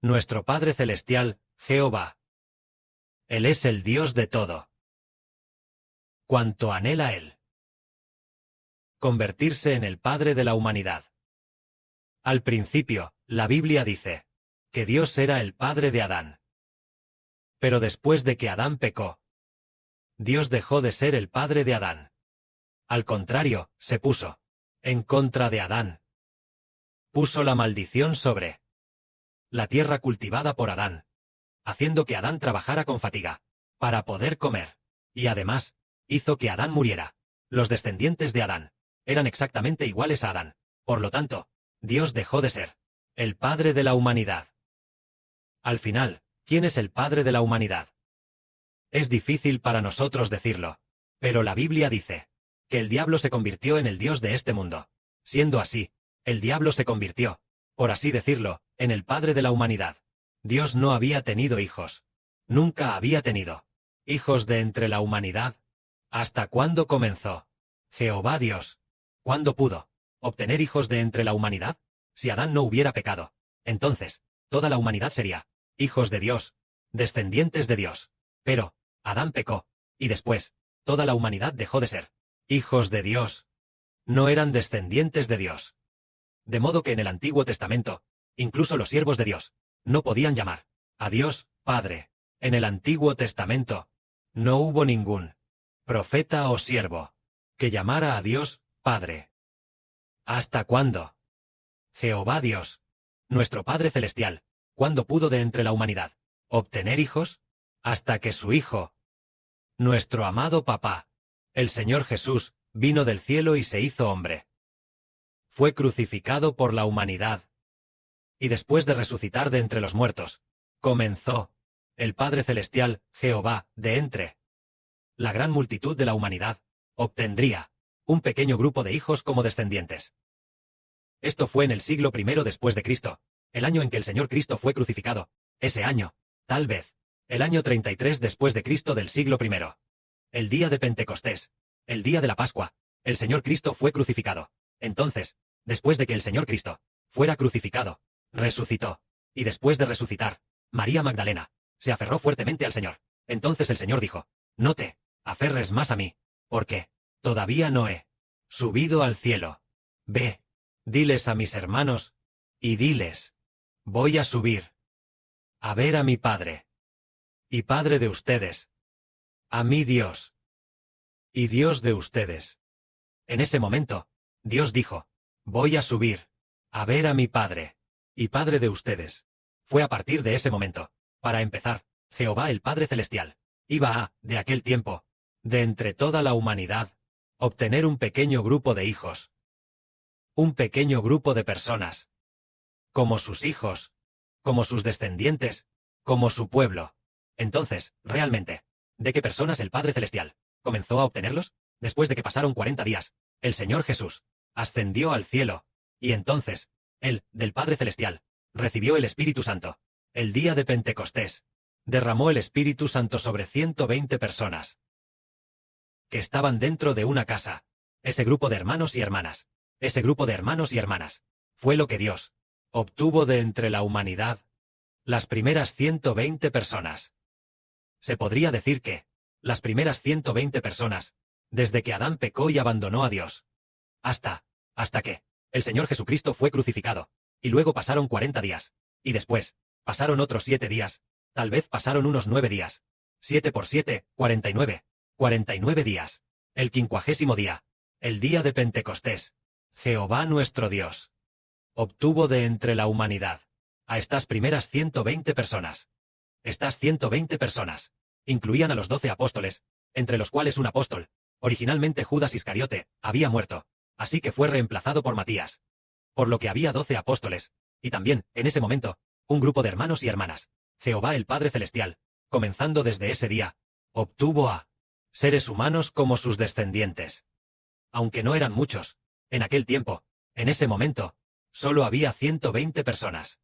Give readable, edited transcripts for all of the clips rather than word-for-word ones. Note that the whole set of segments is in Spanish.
Nuestro Padre Celestial, Jehová. Él es el Dios de todo. Cuanto anhela Él. Convertirse en el Padre de la humanidad. Al principio, la Biblia dice que Dios era el Padre de Adán. Pero después de que Adán pecó, Dios dejó de ser el Padre de Adán. Al contrario, se puso en contra de Adán. Puso la maldición sobre la tierra cultivada por Adán, haciendo que Adán trabajara con fatiga para poder comer, y además, hizo que Adán muriera. Los descendientes de Adán eran exactamente iguales a Adán. Por lo tanto, Dios dejó de ser el Padre de la humanidad. Al final, ¿quién es el Padre de la humanidad? Es difícil para nosotros decirlo, pero la Biblia dice que el diablo se convirtió en el Dios de este mundo. Siendo así, el diablo se convirtió, por así decirlo, en el Padre de la humanidad. Dios no había tenido hijos. Nunca había tenido hijos de entre la humanidad. ¿Hasta cuándo comenzó Jehová Dios? ¿Cuándo pudo obtener hijos de entre la humanidad? Si Adán no hubiera pecado, entonces, toda la humanidad sería hijos de Dios, descendientes de Dios. Pero, Adán pecó, y después, toda la humanidad dejó de ser hijos de Dios. No eran descendientes de Dios. De modo que en el Antiguo Testamento, incluso los siervos de Dios, no podían llamar a Dios Padre. En el Antiguo Testamento, no hubo ningún profeta o siervo que llamara a Dios Padre. ¿Hasta cuándo? Jehová Dios, nuestro Padre Celestial, ¿cuándo pudo de entre la humanidad obtener hijos? Hasta que su Hijo, nuestro amado Papá, el Señor Jesús, vino del cielo y se hizo hombre. Fue crucificado por la humanidad. Y después de resucitar de entre los muertos, comenzó el Padre Celestial, Jehová, de entre la gran multitud de la humanidad, obtendría un pequeño grupo de hijos como descendientes. Esto fue en el siglo I después de Cristo, el año en que el Señor Cristo fue crucificado. Ese año, tal vez, el año 33 después de Cristo del siglo I. El día de Pentecostés, el día de la Pascua, el Señor Cristo fue crucificado. Entonces, después de que el Señor Cristo fuera crucificado, resucitó. Y después de resucitar, María Magdalena se aferró fuertemente al Señor. Entonces el Señor dijo: no te aferres más a mí, porque todavía no he subido al cielo. Ve, diles a mis hermanos, y diles: voy a subir a ver a mi Padre, y Padre de ustedes, a mi Dios, y Dios de ustedes. En ese momento, Dios dijo: voy a subir a ver a mi Padre, y Padre de ustedes. Fue a partir de ese momento, para empezar, Jehová el Padre Celestial iba a, de aquel tiempo, de entre toda la humanidad, obtener un pequeño grupo de hijos. Un pequeño grupo de personas. Como sus hijos, como sus descendientes, como su pueblo. Entonces, realmente, ¿de qué personas el Padre Celestial comenzó a obtenerlos? Después de que pasaron 40 días, el Señor Jesús ascendió al cielo, y entonces, Él, del Padre Celestial, recibió el Espíritu Santo. El día de Pentecostés, derramó el Espíritu Santo sobre 120 personas que estaban dentro de una casa. Ese grupo de hermanos y hermanas, ese grupo de hermanos y hermanas, fue lo que Dios obtuvo de entre la humanidad. Las primeras 120 personas. Se podría decir que las primeras 120 personas, desde que Adán pecó y abandonó a Dios, hasta que el Señor Jesucristo fue crucificado, y luego pasaron 40 días, y después, pasaron otros 7 días, tal vez pasaron unos 9 días. 7 por 7, 49. 49 días. El 50º día, el día de Pentecostés. Jehová nuestro Dios obtuvo de entre la humanidad a estas primeras 120 personas. Estas 120 personas incluían a los 12 apóstoles, entre los cuales un apóstol, originalmente Judas Iscariote, había muerto, así que fue reemplazado por Matías. Por lo que había 12 apóstoles, y también, en ese momento, un grupo de hermanos y hermanas. Jehová el Padre Celestial, comenzando desde ese día, obtuvo a seres humanos como sus descendientes. Aunque no eran muchos, en aquel tiempo, en ese momento, solo había 120 personas.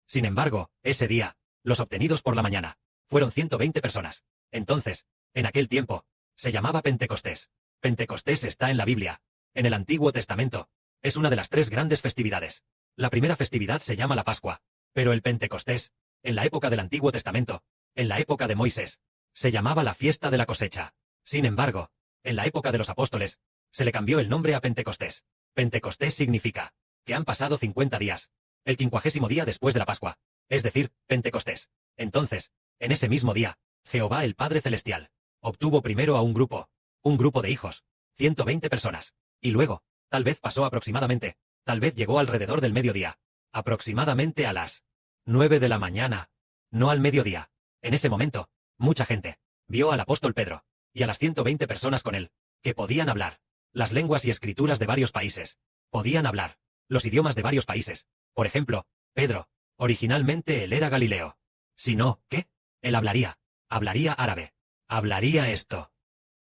Sin embargo, ese día, los obtenidos por la mañana, fueron 120 personas. Entonces, en aquel tiempo, se llamaba Pentecostés. Pentecostés está en la Biblia, en el Antiguo Testamento. Es una de las 3 grandes festividades. La primera festividad se llama la Pascua, pero el Pentecostés En la época del Antiguo Testamento, en la época de Moisés, se llamaba la fiesta de la cosecha. Sin embargo, en la época de los apóstoles, se le cambió el nombre a Pentecostés. Pentecostés significa que han pasado 50 días, el 50º día después de la Pascua, es decir, Pentecostés. Entonces, en ese mismo día, Jehová el Padre Celestial obtuvo primero a un grupo de hijos, 120 personas, y luego, tal vez pasó aproximadamente, tal vez llegó alrededor del mediodía, aproximadamente a las 9 de la mañana, no al mediodía. En ese momento, mucha gente vio al apóstol Pedro y a las 120 personas con él, que podían hablar las lenguas y escrituras de varios países, podían hablar los idiomas de varios países. Por ejemplo, Pedro, originalmente él era Galileo. Si no, ¿qué? Él hablaría árabe, hablaría esto,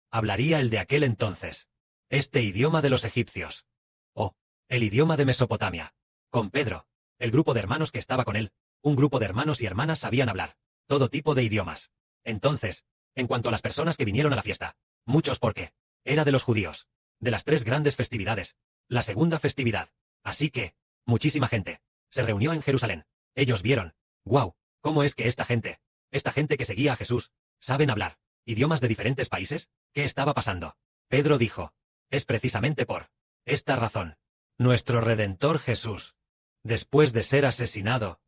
hablaría el de aquel entonces, este idioma de los egipcios, o el idioma de Mesopotamia. Con Pedro, el grupo de hermanos que estaba con él, un grupo de hermanos y hermanas sabían hablar todo tipo de idiomas. Entonces, en cuanto a las personas que vinieron a la fiesta, muchos porque era de los judíos, de las 3 grandes festividades, la segunda festividad. Así que, muchísima gente se reunió en Jerusalén. Ellos vieron, wow, ¿cómo es que esta gente que seguía a Jesús, saben hablar idiomas de diferentes países? ¿Qué estaba pasando? Pedro dijo, es precisamente por esta razón. Nuestro Redentor Jesús, después de ser asesinado,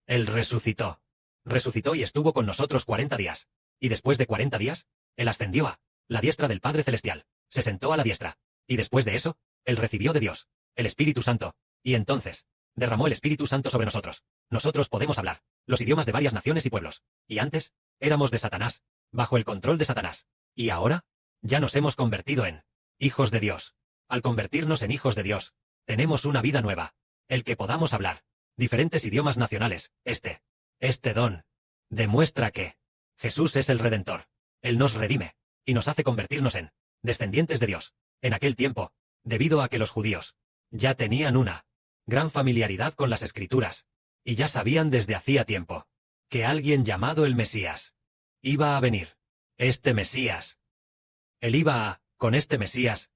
él resucitó. Resucitó y estuvo con nosotros 40 días. Y después de 40 días, él ascendió a la diestra del Padre Celestial, se sentó a la diestra. Y después de eso, él recibió de Dios el Espíritu Santo, y entonces derramó el Espíritu Santo sobre nosotros. Nosotros podemos hablar los idiomas de varias naciones y pueblos. Y antes, éramos de Satanás, bajo el control de Satanás. Y ahora, ya nos hemos convertido en hijos de Dios. Al convertirnos en hijos de Dios, tenemos una vida nueva. El que podamos hablar diferentes idiomas nacionales, este don, demuestra que Jesús es el Redentor. Él nos redime, y nos hace convertirnos en descendientes de Dios. En aquel tiempo, debido a que los judíos ya tenían una gran familiaridad con las Escrituras, y ya sabían desde hacía tiempo que alguien llamado el Mesías iba a venir. Este Mesías, con este Mesías,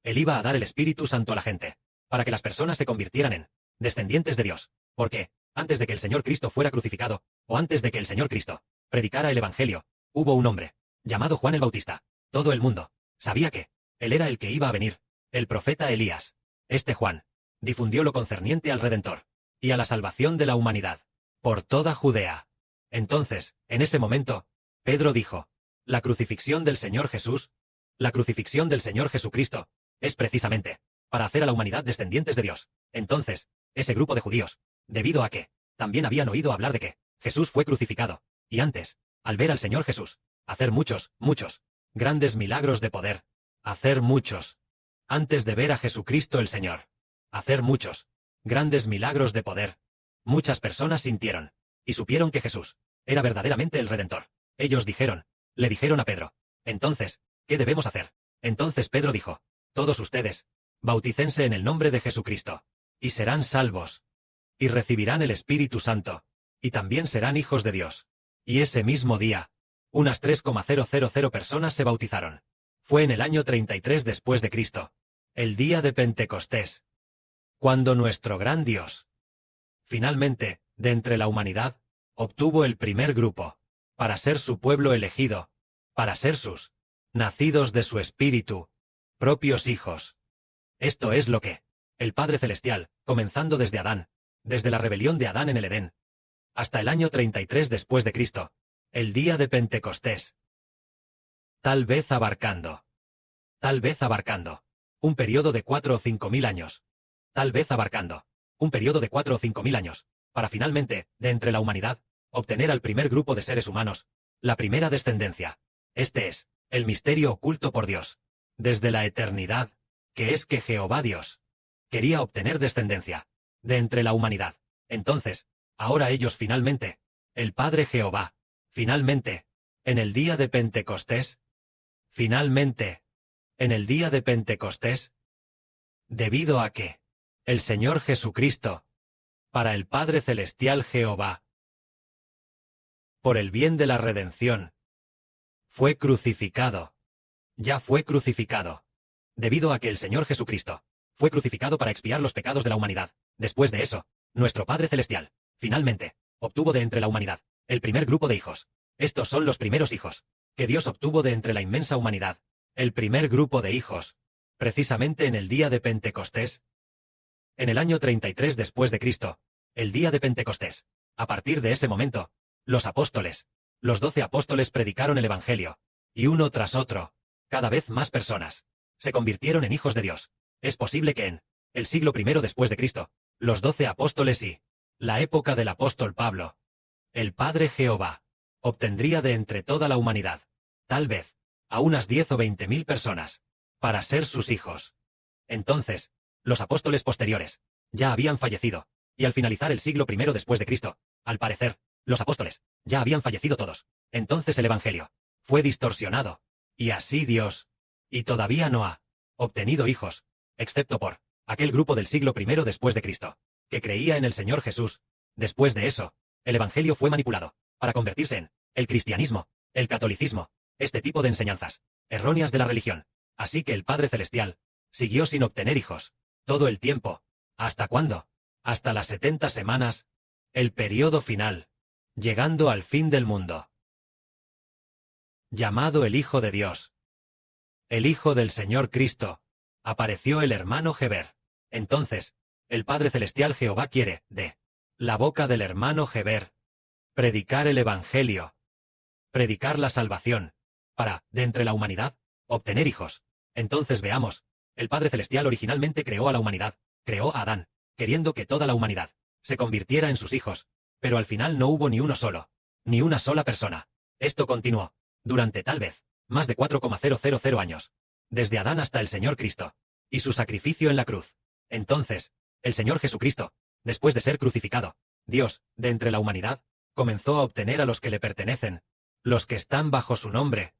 él iba a dar el Espíritu Santo a la gente, para que las personas se convirtieran en descendientes de Dios. Porque, antes de que el Señor Cristo fuera crucificado, o antes de que el Señor Cristo predicara el Evangelio, hubo un hombre llamado Juan el Bautista. Todo el mundo sabía que él era el que iba a venir, el profeta Elías. Este Juan difundió lo concerniente al Redentor y a la salvación de la humanidad por toda Judea. Entonces, en ese momento, Pedro dijo, la crucifixión del Señor Jesús, la crucifixión del Señor Jesucristo, es precisamente para hacer a la humanidad descendientes de Dios. Entonces, ese grupo de judíos, debido a que también habían oído hablar de que Jesús fue crucificado, y antes, al ver al Señor Jesús hacer muchos grandes milagros de poder, hacer muchos, antes de ver a Jesucristo el Señor hacer muchos grandes milagros de poder, muchas personas sintieron y supieron que Jesús era verdaderamente el Redentor. Ellos le dijeron a Pedro, entonces, ¿qué debemos hacer? Entonces Pedro dijo, todos ustedes, bautícense en el nombre de Jesucristo, y serán salvos, y recibirán el Espíritu Santo, y también serán hijos de Dios. Y ese mismo día, unas 3,000 personas se bautizaron. Fue en el año 33 después de Cristo, el día de Pentecostés, cuando nuestro gran Dios, finalmente, de entre la humanidad, obtuvo el primer grupo, para ser su pueblo elegido, para ser sus nacidos de su espíritu, propios hijos. Esto es lo que el Padre Celestial, comenzando desde Adán, desde la rebelión de Adán en el Edén, hasta el año 33 después de Cristo, el día de Pentecostés. Tal vez abarcando un periodo de 4 o 5 mil años. Tal vez abarcando un periodo de 4 o 5 mil años, para finalmente, de entre la humanidad, obtener al primer grupo de seres humanos, la primera descendencia. Este es el misterio oculto por Dios, desde la eternidad, que es que Jehová Dios quería obtener descendencia de entre la humanidad. Entonces, ahora ellos finalmente, el Padre Jehová, finalmente, en el día de Pentecostés, finalmente, en el día de Pentecostés, debido a que el Señor Jesucristo, para el Padre Celestial Jehová, por el bien de la redención, fue crucificado, ya fue crucificado, debido a que el Señor Jesucristo fue crucificado para expiar los pecados de la humanidad. Después de eso, nuestro Padre Celestial, finalmente, obtuvo de entre la humanidad el primer grupo de hijos. Estos son los primeros hijos que Dios obtuvo de entre la inmensa humanidad. El primer grupo de hijos, precisamente en el día de Pentecostés. En el año 33 después de Cristo, el día de Pentecostés. A partir de ese momento, los apóstoles, los 12 apóstoles predicaron el Evangelio, y uno tras otro, cada vez más personas, se convirtieron en hijos de Dios. Es posible que en el siglo I después de Cristo, los 12 apóstoles y la época del apóstol Pablo, el Padre Jehová, obtendría de entre toda la humanidad, tal vez, a unas 10 o 20.000 personas, para ser sus hijos. Entonces, los apóstoles posteriores, ya habían fallecido, y al finalizar el siglo I después de Cristo, al parecer, los apóstoles, ya habían fallecido todos. Entonces el Evangelio fue distorsionado, y así Dios, y todavía no ha obtenido hijos, excepto por aquel grupo del siglo I después de Cristo, que creía en el Señor Jesús. Después de eso, el Evangelio fue manipulado, para convertirse en el cristianismo, el catolicismo, este tipo de enseñanzas erróneas de la religión. Así que el Padre Celestial siguió sin obtener hijos, todo el tiempo. ¿Hasta cuándo? Hasta las 70 semanas, el periodo final, llegando al fin del mundo. Llamado el Hijo de Dios, el Hijo del Señor Cristo, apareció el hermano Heber. Entonces, el Padre Celestial Jehová quiere, de la boca del hermano Heber, predicar el Evangelio, predicar la salvación, para, de entre la humanidad, obtener hijos. Entonces veamos, el Padre Celestial originalmente creó a la humanidad, creó a Adán, queriendo que toda la humanidad se convirtiera en sus hijos, pero al final no hubo ni uno solo, ni una sola persona. Esto continuó, durante tal vez, más de 4,000 años, desde Adán hasta el Señor Cristo, y su sacrificio en la cruz. Entonces, el Señor Jesucristo, después de ser crucificado, Dios, de entre la humanidad, comenzó a obtener a los que le pertenecen, los que están bajo su nombre,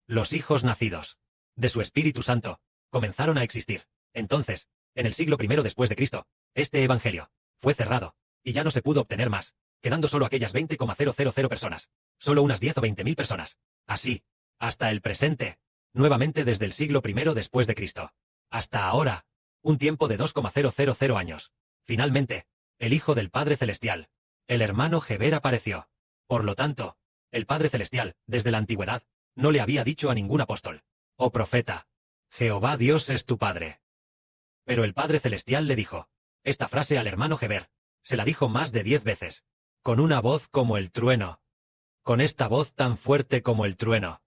los hijos nacidos de su Espíritu Santo, comenzaron a existir. Entonces, en el siglo I después de Cristo, este evangelio fue cerrado, y ya no se pudo obtener más, quedando solo aquellas 20,000 personas, solo unas 10 o 20.000 personas. Así, hasta el presente, nuevamente desde el siglo I después de Cristo, hasta ahora, un tiempo de 2,000 años. Finalmente, el Hijo del Padre Celestial, el hermano Heber apareció. Por lo tanto, el Padre Celestial, desde la antigüedad, no le había dicho a ningún apóstol o profeta: Jehová Dios es tu Padre. Pero el Padre Celestial le dijo esta frase al hermano Heber, se la dijo más de 10 veces, con una voz como el trueno, con esta voz tan fuerte como el trueno,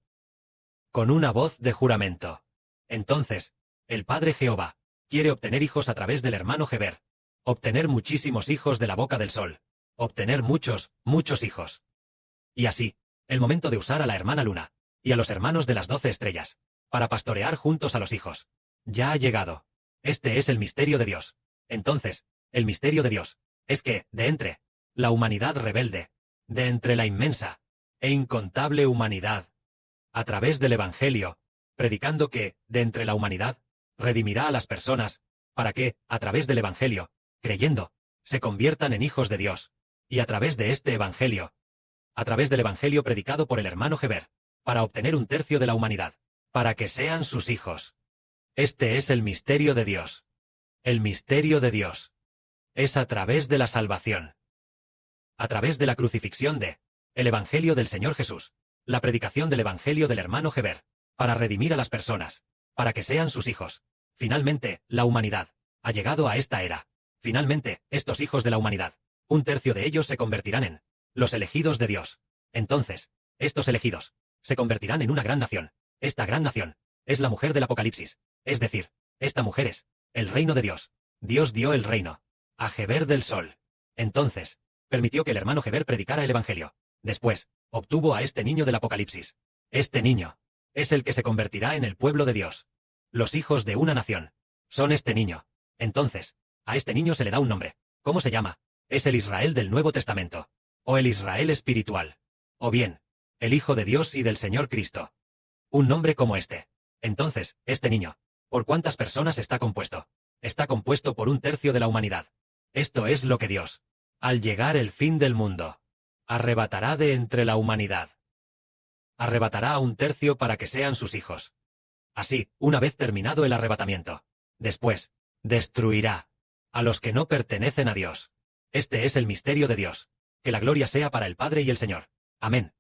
con una voz de juramento. Entonces, el Padre Jehová quiere obtener hijos a través del hermano Heber, obtener muchísimos hijos de la boca del sol, obtener muchos, muchos hijos. Y así, el momento de usar a la hermana Luna y a los hermanos de las 12 estrellas, para pastorear juntos a los hijos, ya ha llegado. Este es el misterio de Dios. Entonces, el misterio de Dios es que, de entre la humanidad rebelde, de entre la inmensa e incontable humanidad, a través del Evangelio, predicando que, de entre la humanidad, redimirá a las personas, para que, a través del Evangelio, creyendo, se conviertan en hijos de Dios, y a través de este Evangelio, a través del Evangelio predicado por el hermano Heber, para obtener un tercio de la humanidad, para que sean sus hijos. Este es el misterio de Dios. El misterio de Dios es a través de la salvación, a través de la crucifixión de el Evangelio del Señor Jesús, la predicación del Evangelio del hermano Heber, para redimir a las personas, para que sean sus hijos. Finalmente, la humanidad ha llegado a esta era. Finalmente, estos hijos de la humanidad, un tercio de ellos se convertirán en los elegidos de Dios. Entonces, estos elegidos se convertirán en una gran nación. Esta gran nación es la mujer del Apocalipsis, es decir, esta mujer es el reino de Dios. Dios dio el reino a Heber del Sol. Entonces, permitió que el hermano Heber predicara el Evangelio. Después, obtuvo a este niño del Apocalipsis. Este niño es el que se convertirá en el pueblo de Dios. Los hijos de una nación son este niño. Entonces, a este niño se le da un nombre. ¿Cómo se llama? Es el Israel del Nuevo Testamento, o el Israel espiritual, o bien, el Hijo de Dios y del Señor Cristo. Un nombre como este. Entonces, este niño, ¿por cuántas personas está compuesto? Está compuesto por un tercio de la humanidad. Esto es lo que Dios, al llegar el fin del mundo, arrebatará de entre la humanidad. Arrebatará a un tercio para que sean sus hijos. Así, una vez terminado el arrebatamiento, después, destruirá a los que no pertenecen a Dios. Este es el misterio de Dios. que la gloria sea para el Padre y el Señor. Amén.